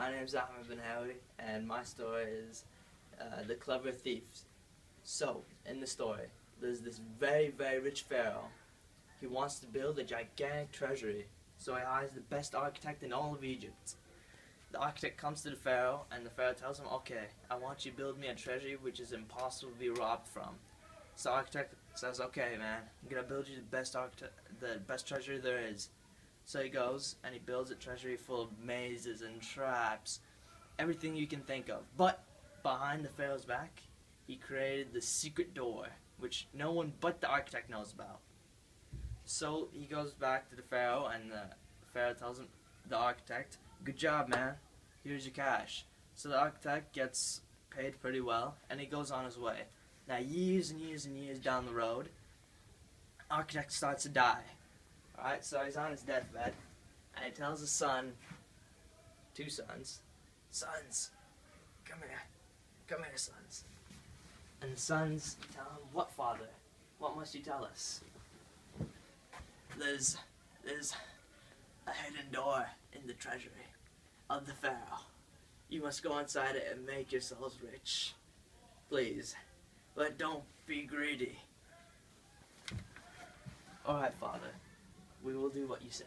My name is Ahmad and my story is The Clever Thieves. So, in the story, there's this very, very rich pharaoh. He wants to build a gigantic treasury, so he hires the best architect in all of Egypt. The architect comes to the pharaoh, and the pharaoh tells him, okay, I want you to build me a treasury which is impossible to be robbed from. So the architect says, okay man, I'm going to build you the best treasury there is. So he goes and he builds a treasury full of mazes and traps, everything you can think of. But behind the pharaoh's back, he created the secret door, which no one but the architect knows about. So he goes back to the pharaoh, and the pharaoh tells him, the architect, good job man, here's your cash. So the architect gets paid pretty well, and he goes on his way. Now years and years and years down the road, the architect starts to die. Alright, so he's on his deathbed, and he tells his son, two sons, sons, come here sons. And the sons tell him, what father? What must you tell us? There's a hidden door in the treasury of the pharaoh. You must go inside it and make yourselves rich. Please, but don't be greedy. Alright, father. We will do what you say.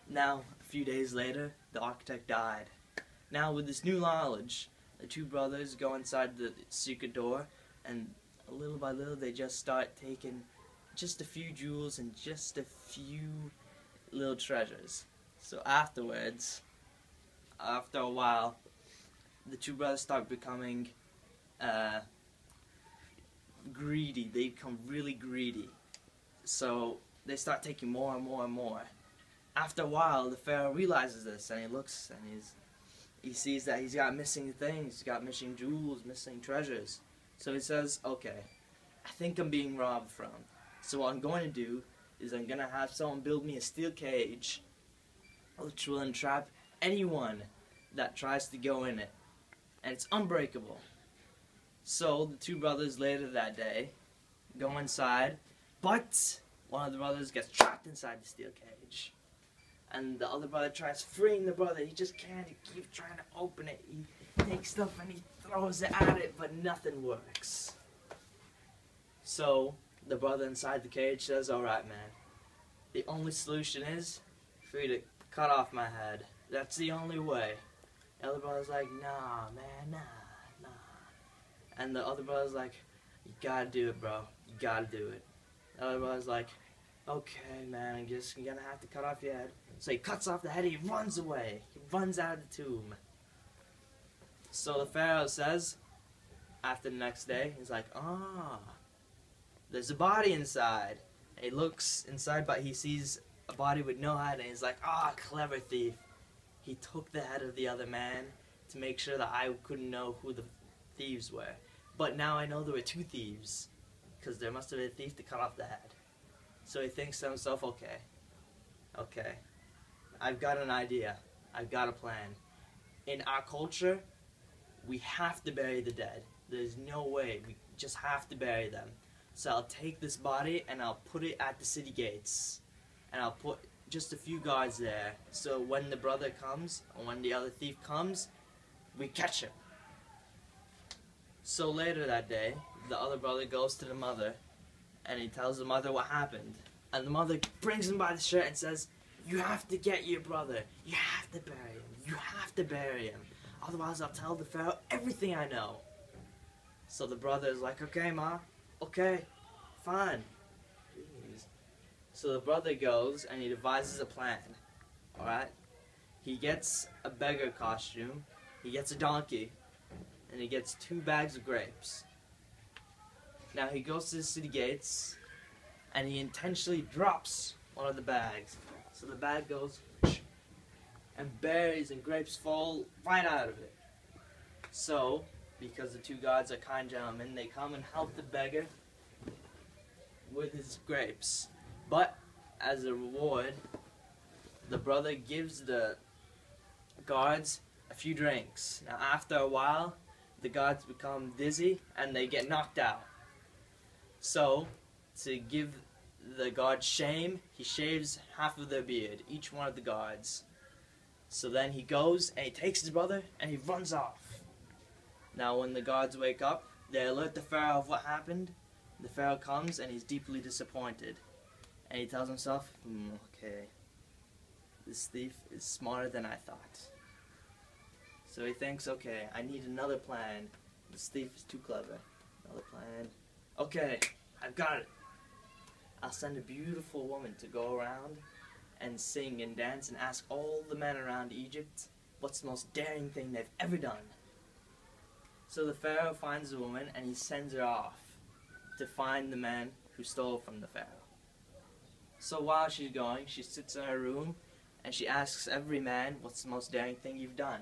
Now, a few days later, the architect died. Now, with this new knowledge, the two brothers go inside the secret door, and little by little, they just start taking just a few jewels and just a few little treasures. So afterwards, after a while, the two brothers start becoming greedy. They become really greedy. So they start taking more and more and more. After a while, the pharaoh realizes this, and he looks and he sees that he's got missing things. He's got missing jewels, missing treasures. So he says, okay, I think I'm being robbed from. So what I'm going to do is I'm going to have someone build me a steel cage which will entrap anyone that tries to go in it. And it's unbreakable. So the two brothers later that day go inside, but one of the brothers gets trapped inside the steel cage. And the other brother tries freeing the brother. He just can't. He keeps trying to open it. He takes stuff and he throws it at it, but nothing works. So the brother inside the cage says, alright man, the only solution is for you to cut off my head. That's the only way. The other brother's like, nah man, nah. And the other brother's like, you gotta do it bro, you gotta do it. The other brother's like, okay man, I'm just gonna have to cut off your head. So he cuts off the head, he runs away. He runs out of the tomb. So the pharaoh says, after the next day, he's like, there's a body inside. And he looks inside, but he sees a body with no head, and he's like, clever thief. He took the head of the other man to make sure that I couldn't know who the thieves were. But now I know there were two thieves, because there must have been a thief to cut off the head. So he thinks to himself, okay, I've got an idea. I've got a plan. In our culture, we have to bury the dead. There's no way. We just have to bury them. So I'll take this body and I'll put it at the city gates. And I'll put just a few guards there. So when the brother comes, or when the other thief comes, we catch him. So later that day, the other brother goes to the mother, and he tells the mother what happened. And the mother brings him by the shirt and says, you have to get your brother. You have to bury him. You have to bury him. Otherwise I'll tell the pharaoh everything I know. So the brother is like, okay ma, okay, fine. Jeez. So the brother goes and he devises a plan. Alright? He gets a beggar costume, he gets a donkey, and he gets 2 bags of grapes. Now he goes to the city gates, and he intentionally drops one of the bags. So the bag goes, and berries and grapes fall right out of it. So, because the 2 guards are kind gentlemen, they come and help the beggar with his grapes. But, as a reward, the brother gives the guards a few drinks. Now after a while, the guards become dizzy and they get knocked out. So, to give the guards shame, he shaves half of their beard, each one of the guards. So then he goes and he takes his brother and he runs off. Now when the guards wake up, they alert the Pharaoh of what happened. The Pharaoh comes and he's deeply disappointed. And he tells himself, okay, this thief is smarter than I thought. So he thinks, okay, I need another plan. This thief is too clever. Another plan. Okay, I've got it. I'll send a beautiful woman to go around and sing and dance and ask all the men around Egypt what's the most daring thing they've ever done. So the Pharaoh finds the woman and he sends her off to find the man who stole from the Pharaoh. So while she's going, she sits in her room and she asks every man, what's the most daring thing you've done?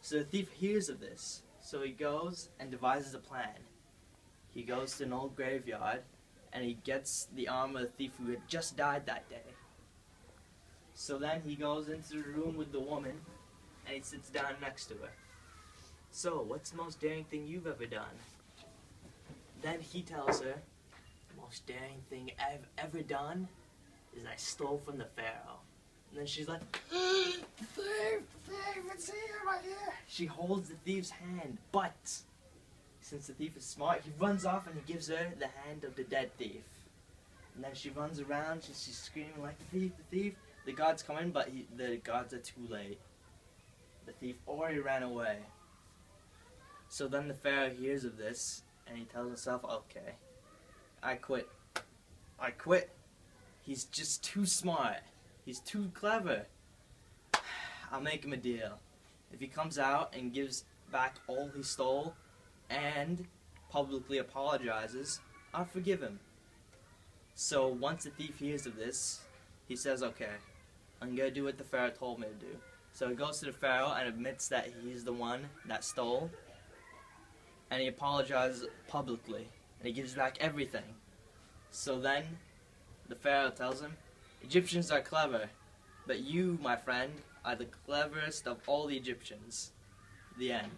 So the thief hears of this. So he goes and devises a plan. He goes to an old graveyard and he gets the arm of the thief who had just died that day. So then he goes into the room with the woman and he sits down next to her. So, what's the most daring thing you've ever done? Then he tells her, the most daring thing I've ever done is I stole from the Pharaoh. And then she's like, thief, it's here, right here. She holds the thief's hand, but since the thief is smart, he runs off and he gives her the hand of the dead thief. And then she runs around, she's screaming like, the thief, the thief. The guards come in, but the guards are too late. The thief already ran away. So then the Pharaoh hears of this, and he tells himself, okay, I quit. I quit. He's just too smart. He's too clever. I'll make him a deal. If he comes out and gives back all he stole, and publicly apologizes, I'll forgive him. So once the thief hears of this, he says, okay, I'm going to do what the Pharaoh told me to do. So he goes to the Pharaoh and admits that he's the one that stole. And he apologizes publicly. And he gives back everything. So then the Pharaoh tells him, Egyptians are clever, but you, my friend, are the cleverest of all the Egyptians. The end.